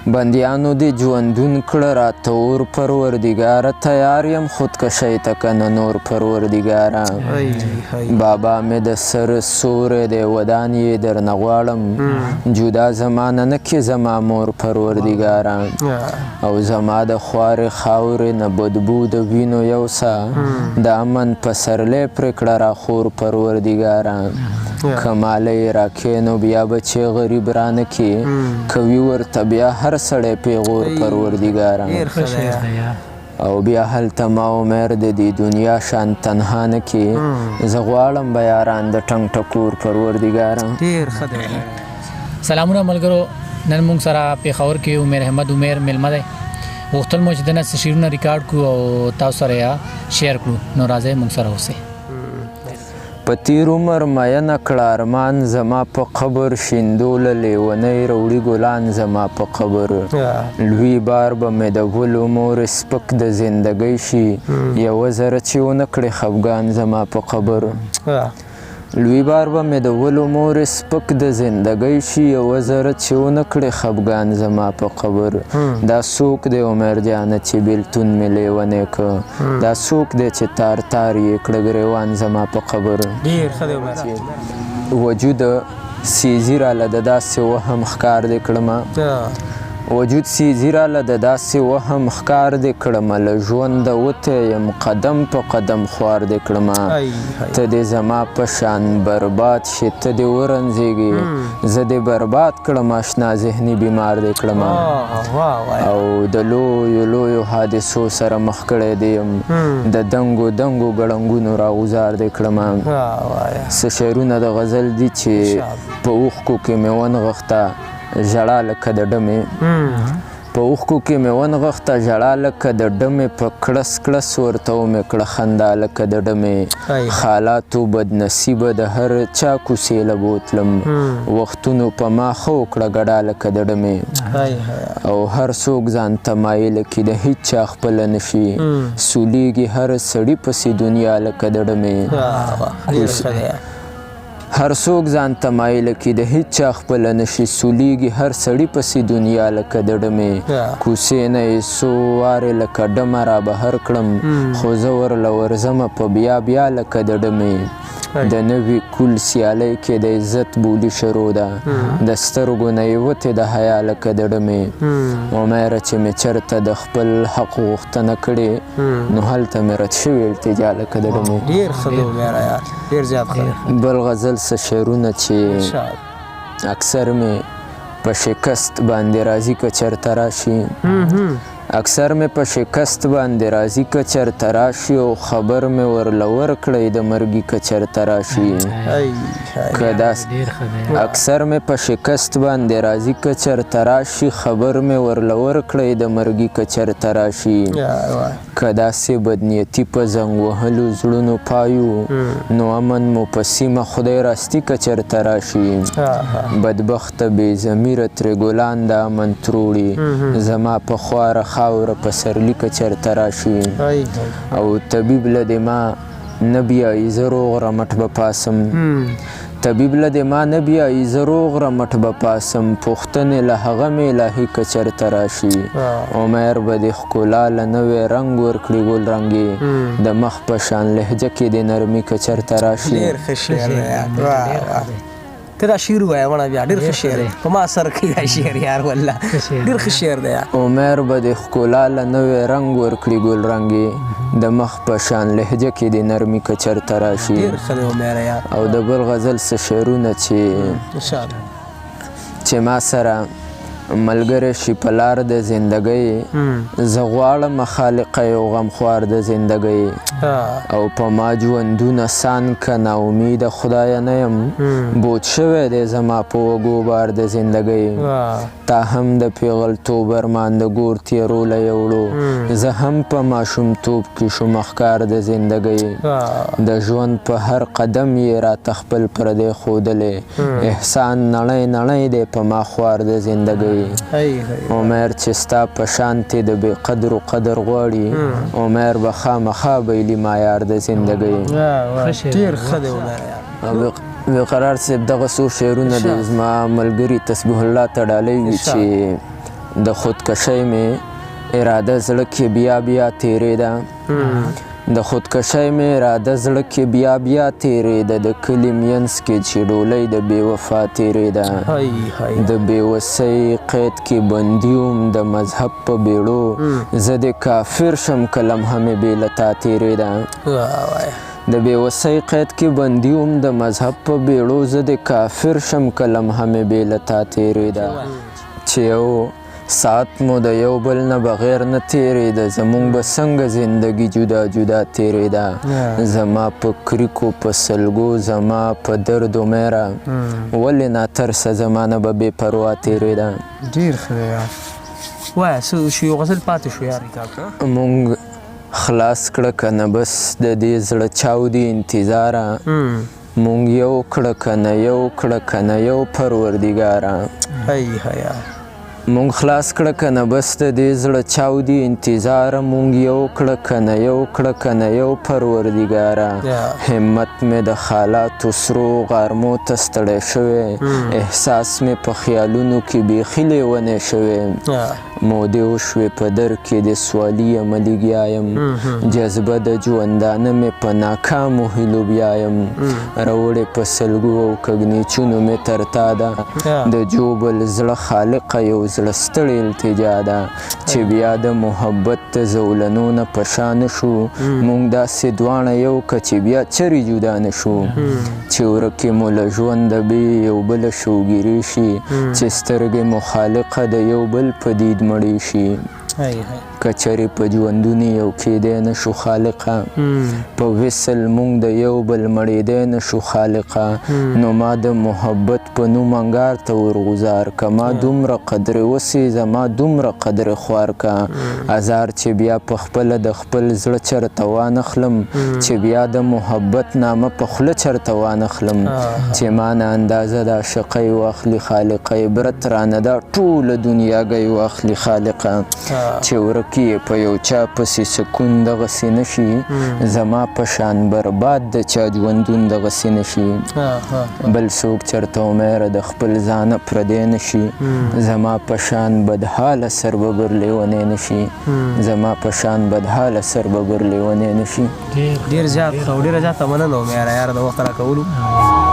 بندیانو دی ژوندون کړه راته اور پروردګاره تیار یم خودکشۍ ته کنه نور پروردګاره بابا مې د سر سوری دی ودان یې درنه غواړم جدا زمانه نه کې زما مور پروردګاره او زما د خوارې خاورې نه بدبو د وینو یو سا د امن پسرلی پرې کړه راخور پروردګاره کمالی راکینو بیا بچې غریب رانه کې کوي ورته بیا هر سړی پیغور پروردګاره او بیا هلته ما عمر د دې دنیا شان تنها نه کې زه غواړم به یاران د ټنګ ټکور پروردګاره. ډېر ښه دی. سلامونه ملګرو، نن موږ سره پېښور کې عمر احمد عمر میلمه دی. غوښتل مو چې دنه څه شعرونه ریکارډ کړو او تاسو سره یې شیر کړو، نو راځئ موږ سره اوسئ. په تیر عمر مینه کړه ارمان زما په قبر شیندوله لیونی روړي ګلان زما په قبر لوی بار به مې د ګل عمر سپک د زندګۍ شي یوه زره چې ونه کړې خفګان زما په قبر لوی بار به مې د ګل عمر سپک د زندګۍ شي یوه زره چې ونه کړې خفګان زما په قبر دا څوک دی عمر جانه چې بېلتون مې لیونی که دا څوک دی چې تار تار یې کړه ګریوان زما په قبر. ډېر ښه دی عمر. وجود سیزی راله د داسې وهم ښکار دې کړمه وجود سیزی راله د داسې وهم ښکار دې کړمه له ژونده وتی یم قدم په قدم خوار دې کړمه ته دې زما په شان برباد شي ته دې ورنځېږې زه دې برباد کړم اشنا ذهني بیمار دې کړمه او د لویو لویو حادثو سره مخ کړی دې یم د دنګو دنګو ګړنګونو راغوزار دې کړمه څه شعرونه د غزل دي چې په اوښکو کې مې ونغښته ژړا لکه د ډمې په اوښکو کې مې ونغښته ژړا لکه د ډمې په کړس کړس ورته ومې کړه خندا لکه د ډمې حالاتو بدنصیبه د هر چا کوڅې له بوتلم وختونو په ما ښه وکړه ګډا لکه د ډمې او هر څوک ځان ته مایله کې د هیڅ چا خپله نشي سولیږي هر سړي پسې دنیا لکه د ډمې هر څوک ځان ته مایله کې د هیڅ چا خپله نشي سولیږي هر سړي پسې دنیا لکه د ډمې کوڅې نه یې څو وارې لکه ډمه را بهر کړم خو زه ورله ورځمه په بیا بیا لکه د ډمې د نوي کول سیالۍ کې د عزت بولي شروع ده د سترګو نه یې وتې د حیا لکه د ډمې عمره چې مې چېرته د خپل حق غوښتنه کړې نو هلته مې رد شوې التجا لکه د ډمې. ډېر ښه دی عمره یار، ډېر زیات ښه دی. بل غزل څه شعرونه چې اکثر مې په شکست باندې راځي که چېرته راشي اکثر مې په شکست باندې راځي که چېرته راشي او خبر مې ورله ورکړی د مرګي که چېرته راشي اکثر مې په شکست باندې راځي که چېرته راشي خبر مې ورله ورکړی د مرګي که چېرته راشي که داسې بدنیتي په زنګ وهلو زړونو پایو نو امن مو په سیمه خدای راستي که چېرته راشي بدبخته بې ضمیره ترې ګلان د امن تروړي زما په خواره خاوره په سرلي که چېرته راشي او طبیب له دې ما نه بیایي زه روغ رمټ به پاسم طبیب له دې ما نه بیایي زه روغ رمټ به پاسم پوښتنې له هغه مې الهي که چېرته راشي عمر به دې ښکلا له نوی رنګ ورکړي ګل رنګې د مخ په شان لهجه کې دې نرمي که چېرته راشي. ډېر ښه شعر دی ته دا شعر ووایه مړه بیا ډېر ښه شعر دی په ما اثر کوي دا شعر یار والله ډېر ښه شعر دی. عمر به دې ښکلا له نوی رنګ ورکړي ګل رنګې د مخ په شان لهجه کې دې نرمي که چېرته راشي. ډېر ښه دی عمره یار. او د بل غزل څه شعرونه چې ما سره ملګری شي په لار د زندګۍ زه غواړم خالقه یو غمخوار د زندګۍ او په ما ژوندونه سان که ناامیده خدایه نه یم بوج شوی دی زما په وږو بار د زندګۍ تا هم د پیغلتوب ارمان د ګور تیروله یوړو زه هم په ماشومتوب کې شوم ښکار د زندګۍ د ژوند په هر قدم یې راته خپل پردی ښودلی احسان نړۍ نړۍ دی په ما خوار د زندګۍ عمر چې ستا په شانتې د بې قدرو قدر غواړي عمر به خامخا بیلي معیار د زندګۍ. ډېر ښه دی عمر. وقرار صاحب دغه څو شعرونه د زما ملګري تسبیح الله تډالۍ وي چې د خودکشۍ مې اراده زړه کې بیا بیا تېرېده د خودکشۍ مې اراده زړه کې بیا بیا تېرېده د کلي منځ کې چې ډولۍ د بې وفا تېرېده د بېوسۍ قید کې بندي وم د مذهب په بیړو زه د کافر شم که لمحه مې بې له تا تېرېده د بېوسۍ قید کې بندي وم د مذهب په بیړو زه د کافر شم که لمحه مې بې له تا تېرېده چې یو ساعت مو د یو بل نه بغیر نه تېرېده زمونږ به څنګه زندګي جدا جدا تېرېده زما په کریکو په سلګو زما په درد و میره ولې ناترسه زما نه به بې پروا تېرېده ډېر ښه دی یار وایه څه شو یو غزل پاتې شو یار مونږ خلاص کړه که نه بس د دې زړه چاودي انتظاره مونږ یو کړه که نه یو کړه که نه یو پروردګاره مونږ خلاص کړه که نه بس د دې زړه چاودي انتظاره مونږ یو کړه که نه یو کړه که نه یو پروردګاره همت مې د حالاتو سرو غارمو ته ستړی شوی احساس مې په خیالونو کې بیخي لیونی شوی مودې وشوې په در کې د سوالي یم لګیا یم جذبه د ژوندانه مې په ناکامو هیلو بیا یم راوړې په سلګو او کږنیچونو مې تر تا ده د جوبل زړه خالقه یو زړه ستړې التجا ده چې بیا د محبت د زولنو نه په شا نه شو مونږ داسې دواړه یو که چې بیا چرې جدا نه شو چې ورکې مو له ژونده بې یو بله شوګیرې شي چې سترګې مو خالقه د یو بل په دید مړې شي که چرې په ژوندونې یو کېدی نه شو خالقه په وصل مونږ د یو بل مړېدی نه شو خالقه نو ما د محبت په نوم انګار ته ورغوزار که ما دومره قدرې وسې زما دومره قدرې خوار که ازار چې بیا په خپله د خپل زړه چرته وانخلم چې بیا د محبت نامه په خوله چرته وانخلم چې ما نه اندازه د عاشقۍ واخلي خالقه عبرت رانه دا ټوله دنیاګۍ واخلي خالقه چې ورک کې په یو چا پسې سکون دغسې نشي زما په شان برباد د چا ژوندون دغسې نشي بل څوک چرته امیره د خپل ځانه پردی نشي زما په شان بدحاله سرببر لیونی نشي زما په شان بدحاله سرببر لیونی نشي ډېر زیات ډېره زیاته مننه امیره یاره د وخت راکولو